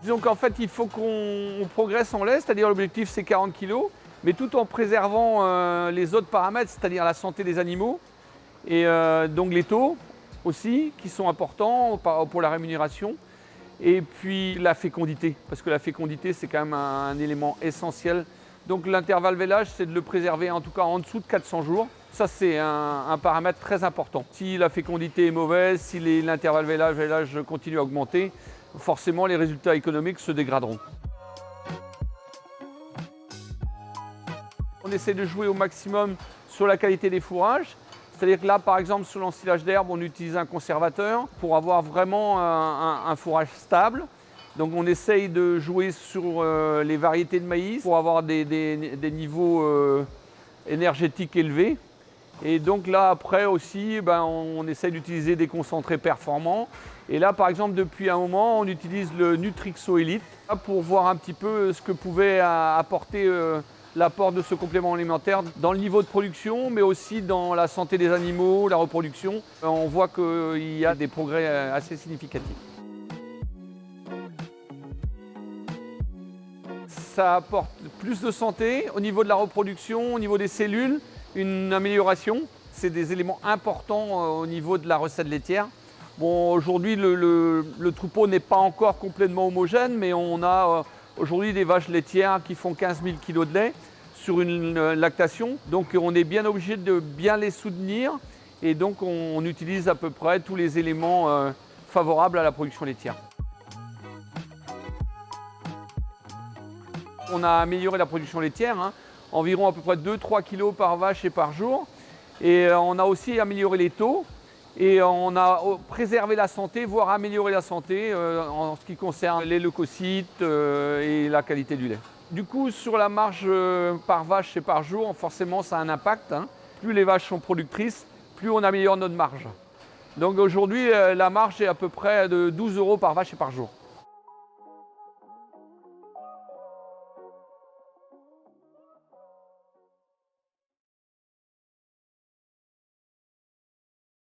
Disons qu'en fait, il faut qu'on progresse en lait, c'est-à-dire l'objectif c'est 40 kg, mais tout en préservant les autres paramètres, c'est-à-dire la santé des animaux et donc les taux aussi, qui sont importants pour la rémunération, et puis la fécondité, parce que la fécondité c'est quand même un élément essentiel. Donc l'intervalle vélage, c'est de le préserver en tout cas en dessous de 400 jours. Ça c'est un paramètre très important. Si la fécondité est mauvaise, si l'intervalle vélage continue à augmenter, forcément les résultats économiques se dégraderont. On essaie de jouer au maximum sur la qualité des fourrages. C'est-à-dire que là, par exemple, sur l'ensilage d'herbe, on utilise un conservateur pour avoir vraiment un fourrage stable. Donc on essaye de jouer sur les variétés de maïs pour avoir des niveaux énergétiques élevés. Et donc là, après aussi, on essaye d'utiliser des concentrés performants. Et là, par exemple, depuis un moment, on utilise le Nutrixo Elite pour voir un petit peu ce que pouvait apporter l'apport de ce complément alimentaire dans le niveau de production, mais aussi dans la santé des animaux, la reproduction. On voit qu'il y a des progrès assez significatifs. Ça apporte plus de santé au niveau de la reproduction, au niveau des cellules, une amélioration. C'est des éléments importants au niveau de la recette laitière. Bon, aujourd'hui, le troupeau n'est pas encore complètement homogène, mais on a aujourd'hui des vaches laitières qui font 15 000 kg de lait sur une lactation. Donc on est bien obligé de bien les soutenir et donc on utilise à peu près tous les éléments favorables à la production laitière. On a amélioré la production laitière, environ à peu près 2-3 kg par vache et par jour. Et on a aussi amélioré les taux et on a préservé la santé, voire amélioré la santé en ce qui concerne les leucocytes et la qualité du lait. Du coup, sur la marge par vache et par jour, forcément ça a un impact. Plus les vaches sont productrices, plus on améliore notre marge. Donc aujourd'hui, la marge est à peu près de 12 € par vache et par jour.